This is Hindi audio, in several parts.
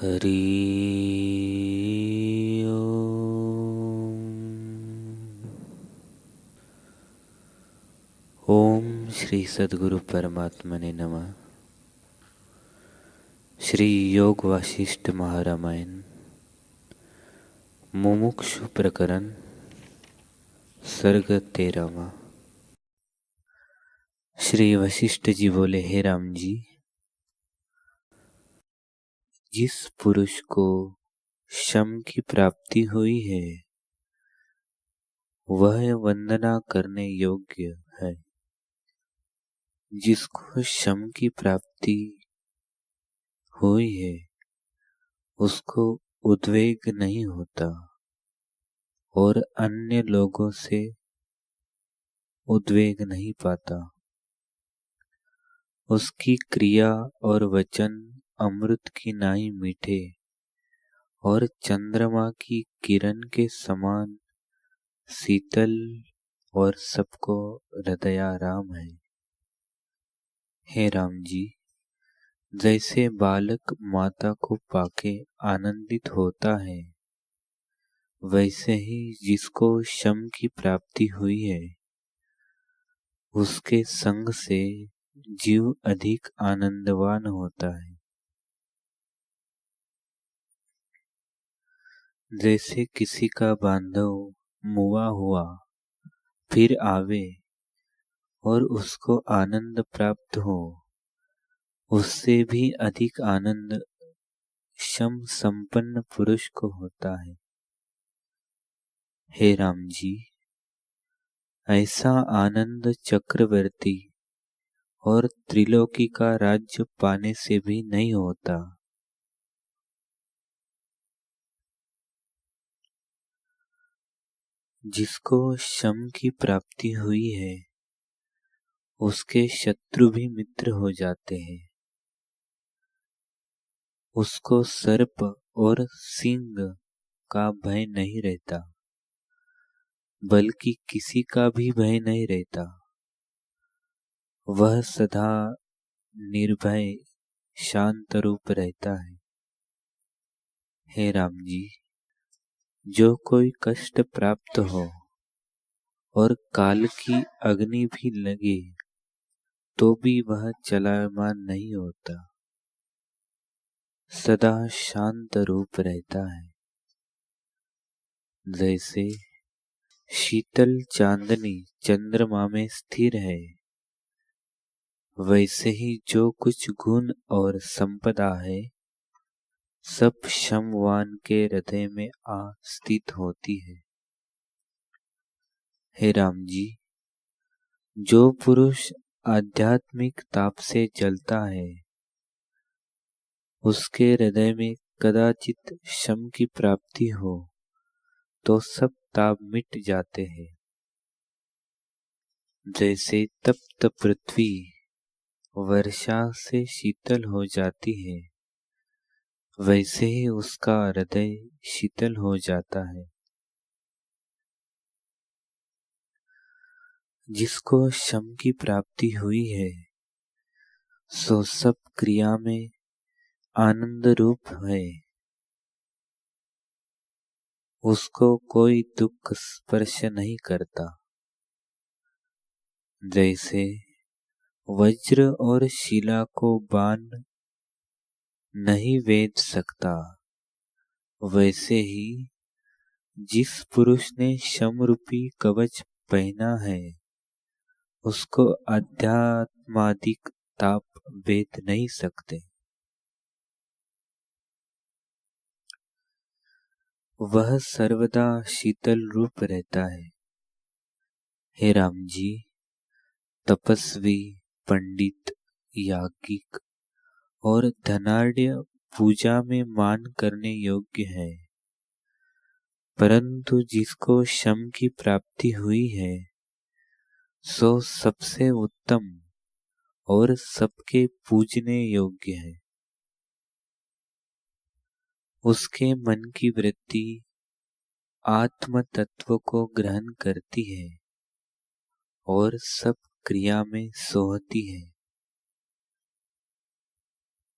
हरि ओम श्री सद्गुरु परमात्मने नमः। श्री योग वासिष्ठ महारामायण मुमुक्षु प्रकरण सर्ग 13वां। श्री वशिष्ठ जी बोले, हे राम जी, जिस पुरुष को शम की प्राप्ति हुई है वह वंदना करने योग्य है। जिसको शम की प्राप्ति हुई है उसको उद्वेग नहीं होता और अन्य लोगों से उद्वेग नहीं पाता। उसकी क्रिया और वचन अमृत की नाई मीठे और चंद्रमा की किरण के समान शीतल और सबको हृदयाराम है। हे राम जी, जैसे बालक माता को पाके आनंदित होता है, वैसे ही जिसको शम की प्राप्ति हुई है उसके संग से जीव अधिक आनंदवान होता है। जैसे किसी का बांधव मुआ हुआ फिर आवे और उसको आनंद प्राप्त हो, उससे भी अधिक आनंद शम संपन्न पुरुष को होता है। हे राम जी, ऐसा आनंद चक्रवर्ती और त्रिलोकी का राज्य पाने से भी नहीं होता। जिसको शम की प्राप्ति हुई है उसके शत्रु भी मित्र हो जाते हैं। उसको सर्प और सिंह का भय नहीं रहता, बल्कि किसी का भी भय नहीं रहता। वह सदा निर्भय शांत रूप रहता है। हे राम जी, जो कोई कष्ट प्राप्त हो और काल की अग्नि भी लगे तो भी वह चलायमान नहीं होता, सदा शांत रूप रहता है। जैसे शीतल चांदनी चंद्रमा में स्थिर है, वैसे ही जो कुछ गुण और संपदा है सब शमवान के हृदय में आ स्थित होती है। हे राम जी, जो पुरुष आध्यात्मिक ताप से जलता है उसके हृदय में कदाचित शम की प्राप्ति हो तो सब ताप मिट जाते हैं। जैसे तप्त पृथ्वी वर्षा से शीतल हो जाती है, वैसे ही उसका हृदय शीतल हो जाता है। जिसको शम की प्राप्ति हुई है सो सब क्रिया में आनंद रूप है। उसको कोई दुख स्पर्श नहीं करता। जैसे वज्र और शिला को बाण नहीं वेद सकता, वैसे ही जिस पुरुष ने शम रूपी कवच पहना है उसको अध्यात्मादिक ताप वेद नहीं सकते। वह सर्वदा शीतल रूप रहता है। हे राम जी, तपस्वी, पंडित, याज्ञिक और धनाढ्य पूजा में मान करने योग्य है, परंतु जिसको शम की प्राप्ति हुई है सो सबसे उत्तम और सबके पूजने योग्य है। उसके मन की वृत्ति आत्म तत्व को ग्रहण करती है और सब क्रिया में सोहती है।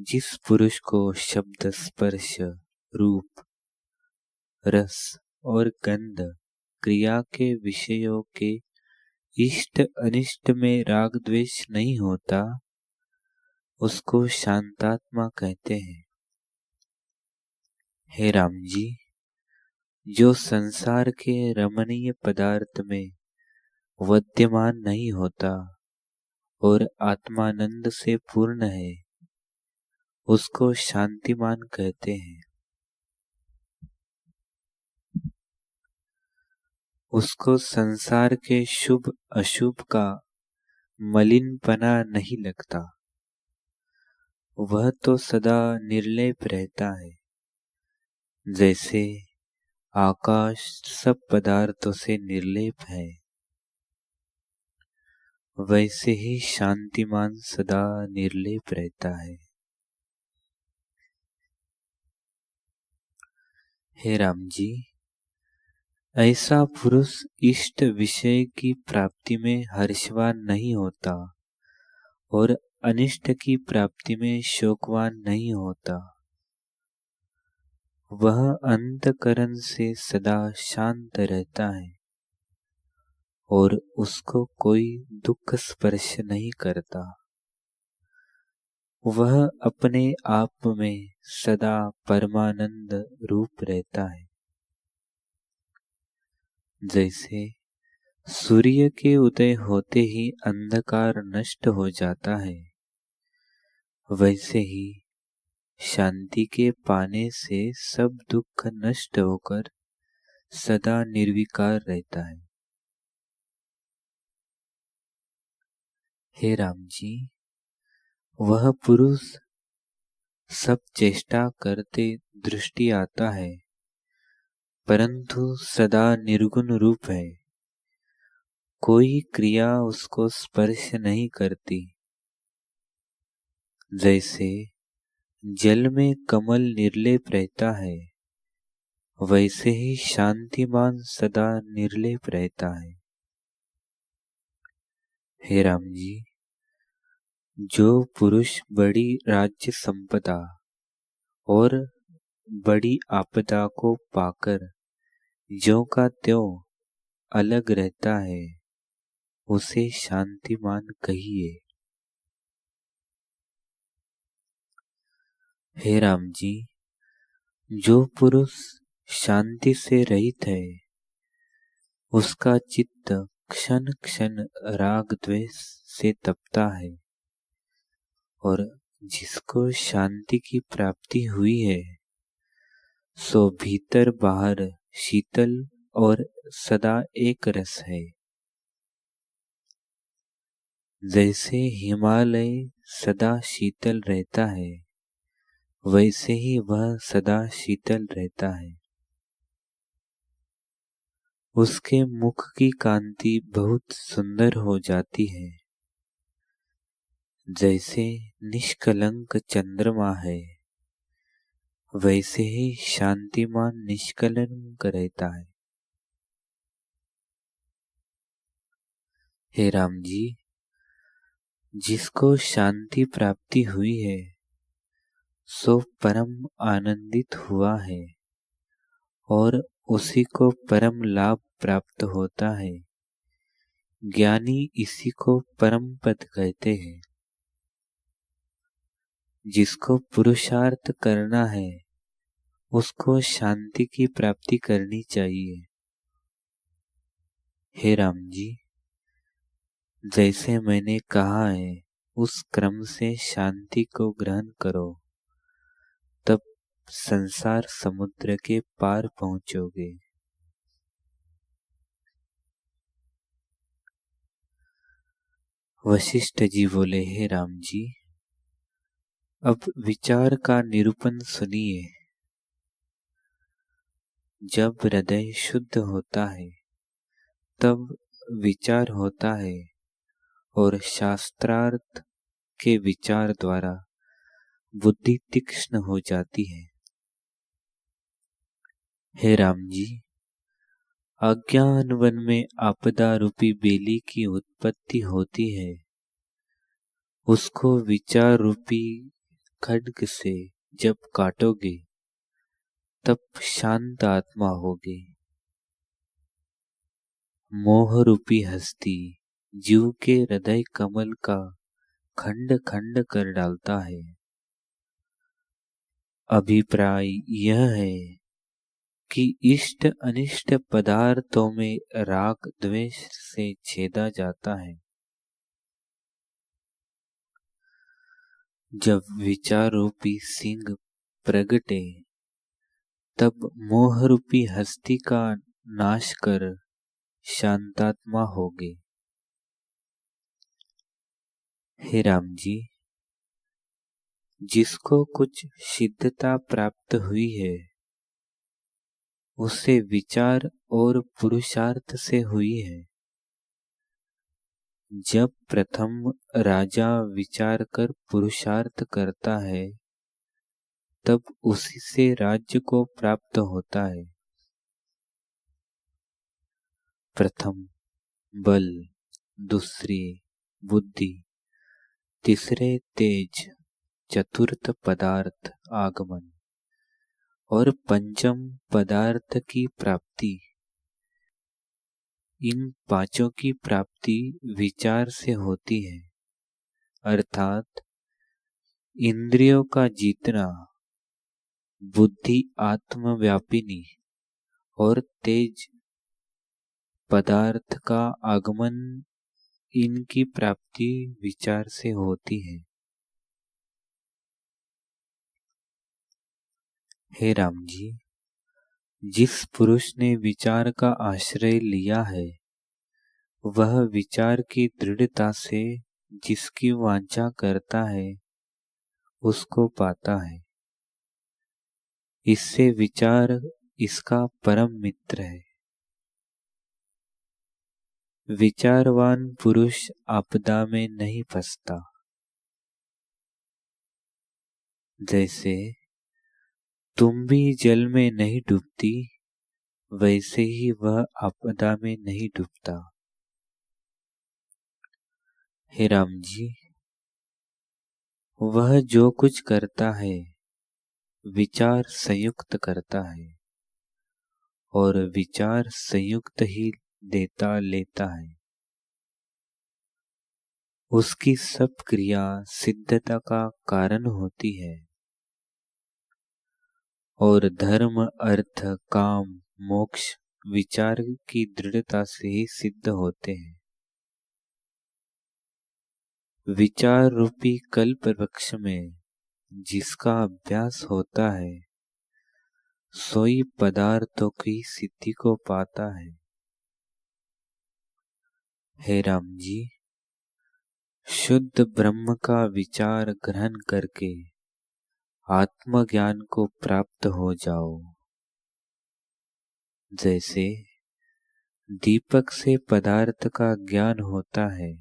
जिस पुरुष को शब्द, स्पर्श, रूप, रस और गंध क्रिया के विषयों के इष्ट अनिष्ट में राग द्वेष नहीं होता, उसको शांतात्मा कहते हैं। हे राम जी, जो संसार के रमणीय पदार्थ में विद्यमान नहीं होता और आत्मानंद से पूर्ण है, उसको शांतिमान कहते हैं। उसको संसार के शुभ अशुभ का मलिनपना नहीं लगता। वह तो सदा निर्लेप रहता है। जैसे आकाश सब पदार्थों से निर्लेप है, वैसे ही शांतिमान सदा निर्लेप रहता है। हे राम जी, ऐसा पुरुष इष्ट विषय की प्राप्ति में हर्षवान नहीं होता और अनिष्ट की प्राप्ति में शोकवान नहीं होता। वह अंतकरण से सदा शांत रहता है और उसको कोई दुख स्पर्श नहीं करता। वह अपने आप में सदा परमानंद रूप रहता है। जैसे सूर्य के उदय होते ही अंधकार नष्ट हो जाता है, वैसे ही शांति के पाने से सब दुख नष्ट होकर सदा निर्विकार रहता है। हे राम जी, वह पुरुष सब चेष्टा करते दृष्टि आता है, परंतु सदा निर्गुण रूप है। कोई क्रिया उसको स्पर्श नहीं करती। जैसे जल में कमल निर्लेप रहता है, वैसे ही शांतिमान सदा निर्लेप रहता है। हे राम जी, जो पुरुष बड़ी राज्य संपदा और बड़ी आपदा को पाकर ज्यों का त्यों अलग रहता है, उसे शांतिमान कहिए। हे राम जी, जो पुरुष शांति से रहित है, उसका चित्त क्षण क्षण राग द्वेष से तपता है, और जिसको शांति की प्राप्ति हुई है, सो भीतर बाहर शीतल और सदा एक रस है। जैसे हिमालय सदा शीतल रहता है, वैसे ही वह सदा शीतल रहता है। उसके मुख की कांति बहुत सुंदर हो जाती है। जैसे निष्कलंक चंद्रमा है, वैसे ही शांतिमान निष्कलंक रहता है। हे राम जी, जिसको शांति प्राप्ति हुई है, सो परम आनंदित हुआ है और उसी को परम लाभ प्राप्त होता है। ज्ञानी इसी को परम पद कहते हैं। जिसको पुरुषार्थ करना है, उसको शांति की प्राप्ति करनी चाहिए। हे राम जी, जैसे मैंने कहा है, उस क्रम से शांति को ग्रहण करो, तब संसार समुद्र के पार पहुंचोगे। वशिष्ठ जी बोले, हे राम जी, अब विचार का निरूपण सुनिए। जब हृदय शुद्ध होता है, तब विचार होता है और शास्त्रार्थ के विचार द्वारा बुद्धि तीक्ष्ण हो जाती है। हे राम जी, अज्ञान वन में आपदा रूपी बेली की उत्पत्ति होती है। उसको विचार रूपी खड्ग से जब काटोगे तब शांत आत्मा होगे। मोह रूपी हस्ती जीव के हृदय कमल का खंड खंड कर डालता है। अभिप्राय यह है कि इष्ट अनिष्ट पदार्थों में राग द्वेष से छेदा जाता है। जब विचार रूपी सिंह प्रगटे तब मोह रूपी हस्ती का नाश कर शांतात्मा होगे। हे राम जी, जिसको कुछ सिद्धता प्राप्त हुई है उसे विचार और पुरुषार्थ से हुई है। जब प्रथम राजा विचार कर पुरुषार्थ करता है तब उसी से राज्य को प्राप्त होता है। प्रथम बल, दूसरी बुद्धि, तीसरे तेज, चतुर्थ पदार्थ आगमन और पंचम पदार्थ की प्राप्ति। इन पांचों की प्राप्ति विचार से होती है, अर्थात इंद्रियों का जीतना, बुद्धि आत्मव्यापिनी और तेज पदार्थ का आगमन, इनकी प्राप्ति विचार से होती है। हे राम जी, जिस पुरुष ने विचार का आश्रय लिया है वह विचार की दृढ़ता से जिसकी वांछा करता है उसको पाता है। इससे विचार इसका परम मित्र है। विचारवान पुरुष आपदा में नहीं फंसता। जैसे तुम भी जल में नहीं डूबती वैसे ही वह आपदा में नहीं डूबता। हे राम जी, वह जो कुछ करता है विचार संयुक्त करता है और विचार संयुक्त ही देता लेता है। उसकी सब क्रिया सिद्धता का कारण होती है और धर्म, अर्थ, काम, मोक्ष विचार की दृढ़ता से ही सिद्ध होते हैं। विचार रूपी कल्प वृक्ष में जिसका अभ्यास होता है सोई पदार्थों की सिद्धि को पाता है। हे राम जी, शुद्ध ब्रह्म का विचार ग्रहण करके आत्मज्ञान को प्राप्त हो जाओ। जैसे दीपक से पदार्थ का ज्ञान होता है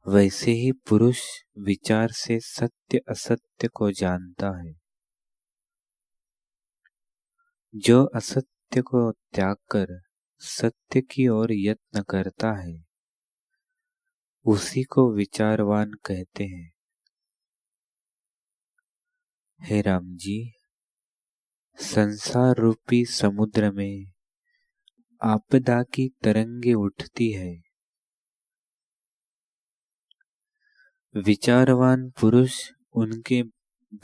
वैसे ही पुरुष विचार से सत्य असत्य को जानता है। जो असत्य को त्याग कर सत्य की ओर यत्न करता है उसी को विचारवान कहते हैं। हे राम जी, संसार रूपी समुद्र में आपदा की तरंगे उठती है। विचारवान पुरुष उनके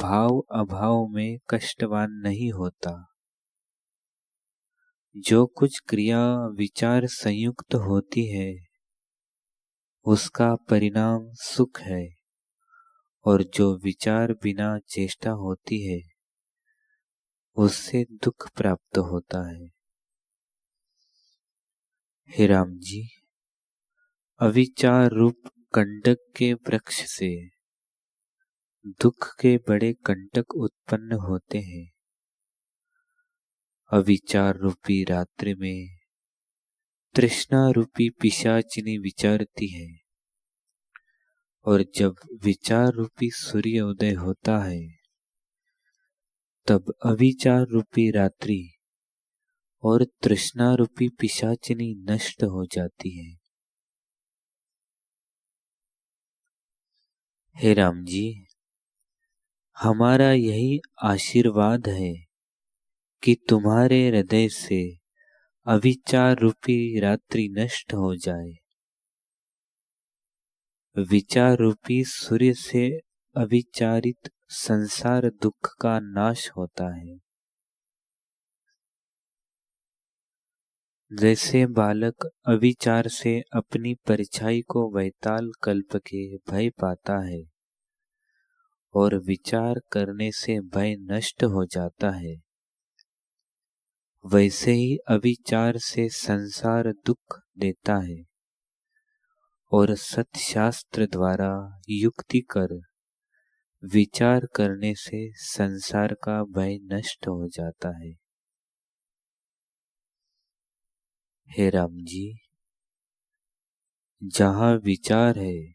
भाव अभाव में कष्टवान नहीं होता। जो कुछ क्रिया विचार संयुक्त होती है उसका परिणाम सुख है और जो विचार बिना चेष्टा होती है उससे दुख प्राप्त होता है। हे राम जी, अविचार रूप कंटक के वृक्ष से दुख के बड़े कंटक उत्पन्न होते हैं। अविचार रूपी रात्रि में तृष्णा रूपी पिशाचिनी विचरती है और जब विचार रूपी सूर्य उदय होता है तब अविचार रूपी रात्रि और तृष्णा रूपी पिशाचिनी नष्ट हो जाती है। हे राम जी, हमारा यही आशीर्वाद है कि तुम्हारे हृदय से अविचार रूपी रात्रि नष्ट हो जाए। विचार रूपी सूर्य से अविचारित संसार दुख का नाश होता है। जैसे बालक अविचार से अपनी परछाई को वैताल कल्प के भय पाता है और विचार करने से भय नष्ट हो जाता है, वैसे ही अविचार से संसार दुख देता है और सत्शास्त्र द्वारा युक्ति कर विचार करने से संसार का भय नष्ट हो जाता है। हे राम जी, जहाँ विचार है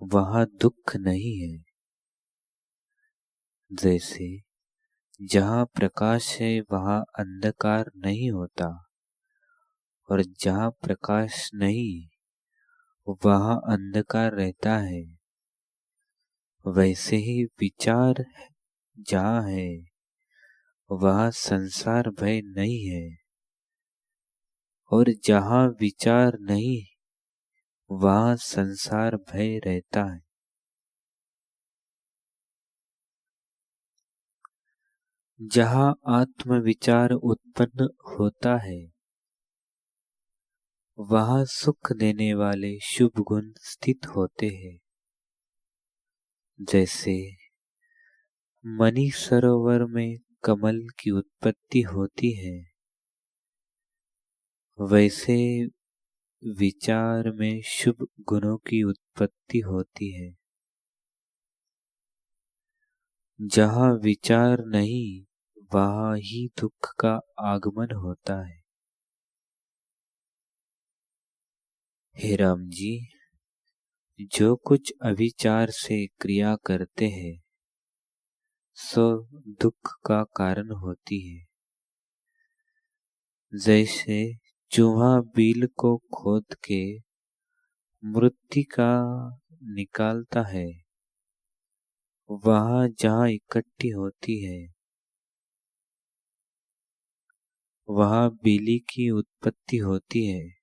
वहाँ दुख नहीं है। जैसे जहाँ प्रकाश है वहाँ अंधकार नहीं होता और जहाँ प्रकाश नहीं वहाँ अंधकार रहता है, वैसे ही विचार जहाँ है वहाँ संसार भय नहीं है और जहाँ विचार नहीं वहाँ संसार भय रहता है। जहाँ आत्म विचार उत्पन्न होता है वहाँ सुख देने वाले शुभ गुण स्थित होते हैं। जैसे मणि सरोवर में कमल की उत्पत्ति होती है, वैसे विचार में शुभ गुणों की उत्पत्ति होती है। जहाँ विचार नहीं वहाँ ही दुख का आगमन होता है। हे राम जी, जो कुछ अविचार से क्रिया करते हैं सो दुख का कारण होती है। जैसे चूहा बिल को खोद के मृत्तिका निकालता है, वहाँ जहाँ इकट्ठी होती है वहाँ बिली की उत्पत्ति होती है।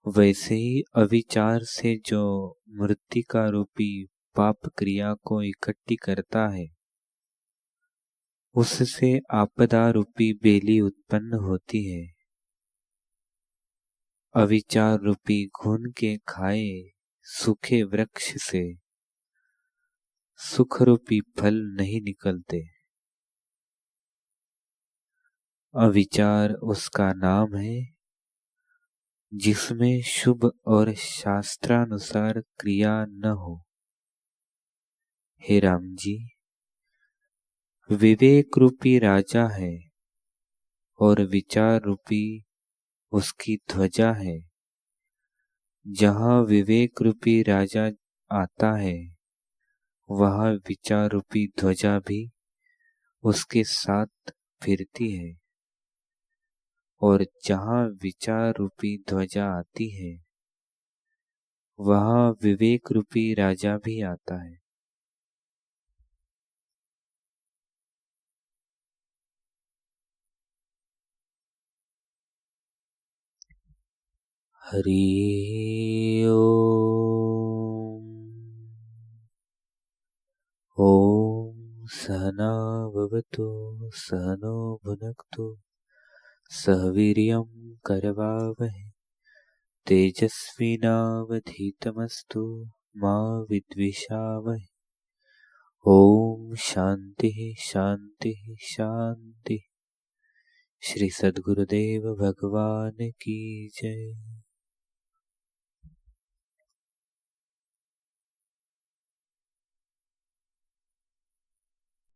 वैसे ही अविचार से जो मृत्तिका रूपी पाप क्रिया को इकट्ठी करता है उससे आपदा रूपी बेली उत्पन्न होती है। अविचार रूपी घुन के खाए सूखे वृक्ष से सुख रूपी फल नहीं निकलते। अविचार उसका नाम है जिसमें शुभ और शास्त्रानुसार क्रिया न हो। हे राम जी, विवेक रूपी राजा है और विचार रूपी उसकी ध्वजा है। जहाँ विवेक रूपी राजा आता है वहाँ विचार रूपी ध्वजा भी उसके साथ फिरती है और जहाँ विचार रूपी ध्वजा आती है वहाँ विवेक रूपी राजा भी आता है। हरि ओम। ओम सहना भवतु सहनो भुनक्तु सह वीर्यं करवावहै तेजस्विनावधीतमस्तु मा विद्विषावहै। ओम शांति शांति शांति। श्री सद्गुरुदेव भगवान की जय।